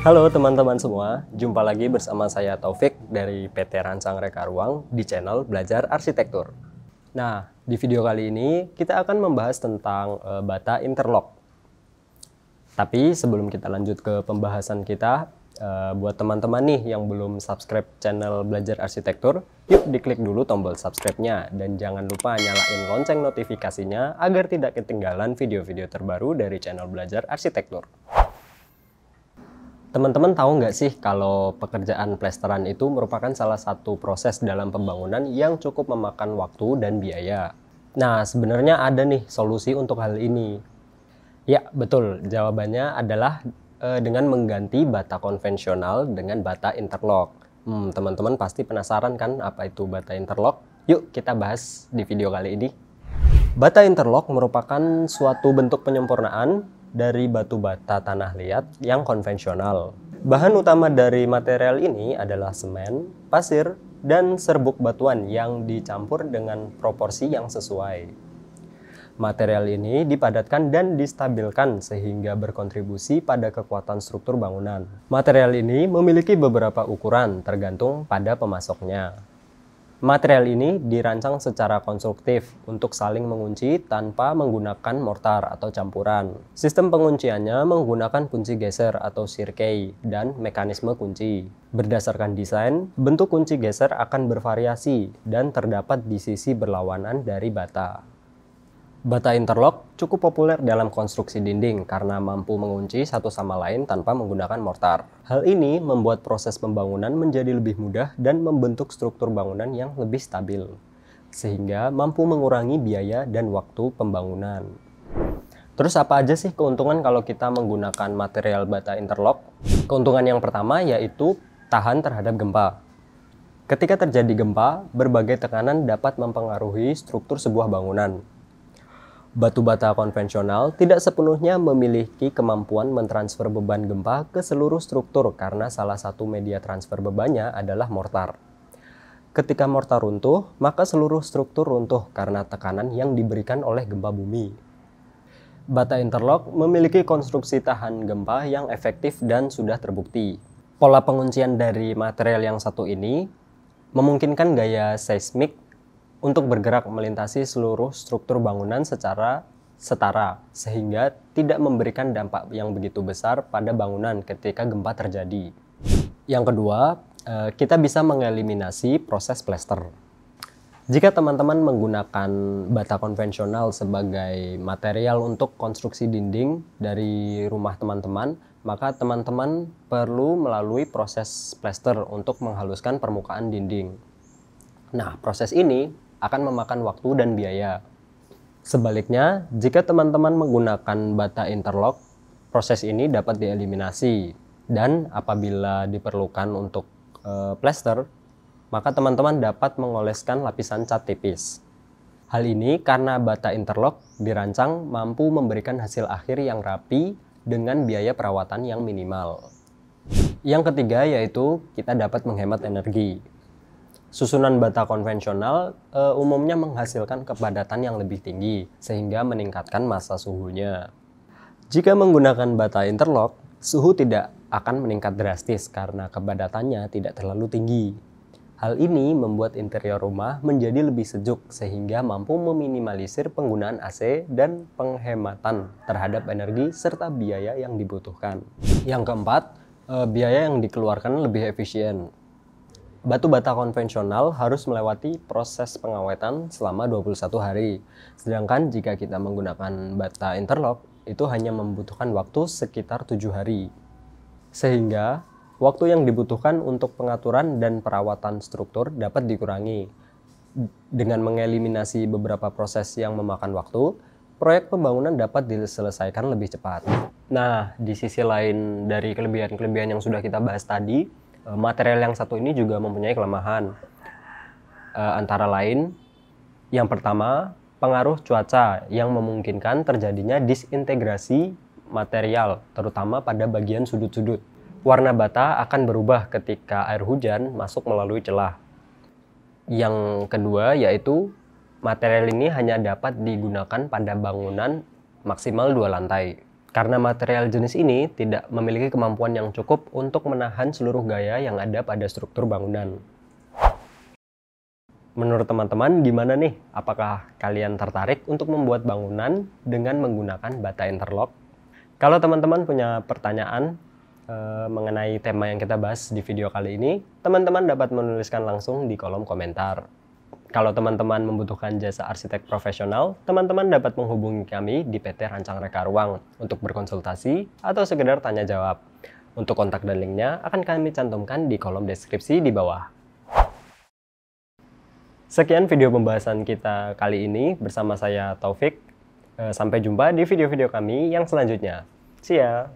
Halo teman-teman semua, jumpa lagi bersama saya Taufik dari PT Rancang Reka Ruang di channel Belajar Arsitektur. Nah, di video kali ini kita akan membahas tentang bata interlock. Tapi sebelum kita lanjut ke pembahasan kita, buat teman-teman nih yang belum subscribe channel Belajar Arsitektur, yuk diklik dulu tombol subscribe-nya dan jangan lupa nyalain lonceng notifikasinya agar tidak ketinggalan video-video terbaru dari channel Belajar Arsitektur. Teman-teman tahu nggak sih kalau pekerjaan plesteran itu merupakan salah satu proses dalam pembangunan yang cukup memakan waktu dan biaya. Nah, sebenarnya ada nih solusi untuk hal ini. Ya, betul. Jawabannya adalah dengan mengganti bata konvensional dengan bata interlock. Teman-teman pasti penasaran kan apa itu bata interlock? Yuk kita bahas di video kali ini. Bata interlock merupakan suatu bentuk penyempurnaan dari batu bata tanah liat yang konvensional. Bahan utama dari material ini adalah semen, pasir, dan serbuk batuan yang dicampur dengan proporsi yang sesuai. Material ini dipadatkan dan distabilkan sehingga berkontribusi pada kekuatan struktur bangunan. Material ini memiliki beberapa ukuran tergantung pada pemasoknya. Material ini dirancang secara konstruktif untuk saling mengunci tanpa menggunakan mortar atau campuran. Sistem pengunciannya menggunakan kunci geser atau sirkei dan mekanisme kunci. Berdasarkan desain, bentuk kunci geser akan bervariasi dan terdapat di sisi berlawanan dari bata. Bata interlock cukup populer dalam konstruksi dinding karena mampu mengunci satu sama lain tanpa menggunakan mortar. Hal ini membuat proses pembangunan menjadi lebih mudah dan membentuk struktur bangunan yang lebih stabil, sehingga mampu mengurangi biaya dan waktu pembangunan. Terus apa aja sih keuntungan kalau kita menggunakan material bata interlock? Keuntungan yang pertama yaitu tahan terhadap gempa. Ketika terjadi gempa, berbagai tekanan dapat mempengaruhi struktur sebuah bangunan. Batu bata konvensional tidak sepenuhnya memiliki kemampuan mentransfer beban gempa ke seluruh struktur karena salah satu media transfer bebannya adalah mortar. Ketika mortar runtuh, maka seluruh struktur runtuh karena tekanan yang diberikan oleh gempa bumi. Bata interlock memiliki konstruksi tahan gempa yang efektif dan sudah terbukti. Pola penguncian dari material yang satu ini memungkinkan gaya seismik untuk bergerak melintasi seluruh struktur bangunan secara setara, sehingga tidak memberikan dampak yang begitu besar pada bangunan ketika gempa terjadi. Yang kedua, kita bisa mengeliminasi proses plester. Jika teman-teman menggunakan bata konvensional sebagai material untuk konstruksi dinding dari rumah teman-teman, maka teman-teman perlu melalui proses plester untuk menghaluskan permukaan dinding. Nah, proses ini akan memakan waktu dan biaya. Sebaliknya, jika teman-teman menggunakan bata interlock, proses ini dapat dieliminasi. Dan apabila diperlukan untuk plester, maka teman-teman dapat mengoleskan lapisan cat tipis. Hal ini karena bata interlock dirancang mampu memberikan hasil akhir yang rapi dengan biaya perawatan yang minimal. Yang ketiga yaitu kita dapat menghemat energi. Susunan bata konvensional umumnya menghasilkan kepadatan yang lebih tinggi sehingga meningkatkan massa suhunya. Jika menggunakan bata interlock, suhu tidak akan meningkat drastis karena kepadatannya tidak terlalu tinggi. Hal ini membuat interior rumah menjadi lebih sejuk sehingga mampu meminimalisir penggunaan AC dan penghematan terhadap energi serta biaya yang dibutuhkan. Yang keempat, biaya yang dikeluarkan lebih efisien. Batu bata konvensional harus melewati proses pengawetan selama 21 hari. Sedangkan jika kita menggunakan bata interlock, itu hanya membutuhkan waktu sekitar 7 hari. Sehingga, waktu yang dibutuhkan untuk pengaturan dan perawatan struktur dapat dikurangi. Dengan mengeliminasi beberapa proses yang memakan waktu, proyek pembangunan dapat diselesaikan lebih cepat. Nah, di sisi lain dari kelebihan-kelebihan yang sudah kita bahas tadi, material yang satu ini juga mempunyai kelemahan. Antara lain, yang pertama, pengaruh cuaca yang memungkinkan terjadinya disintegrasi material, terutama pada bagian sudut-sudut. Warna bata akan berubah ketika air hujan masuk melalui celah. Yang kedua yaitu, material ini hanya dapat digunakan pada bangunan maksimal 2 lantai. Karena material jenis ini tidak memiliki kemampuan yang cukup untuk menahan seluruh gaya yang ada pada struktur bangunan. Menurut teman-teman gimana nih? Apakah kalian tertarik untuk membuat bangunan dengan menggunakan bata interlock? Kalau teman-teman punya pertanyaan mengenai tema yang kita bahas di video kali ini, teman-teman dapat menuliskan langsung di kolom komentar. Kalau teman-teman membutuhkan jasa arsitek profesional, teman-teman dapat menghubungi kami di PT Rancang Reka Ruang untuk berkonsultasi atau sekedar tanya jawab. Untuk kontak dan linknya akan kami cantumkan di kolom deskripsi di bawah. Sekian video pembahasan kita kali ini bersama saya Taufik. Sampai jumpa di video-video kami yang selanjutnya. See ya!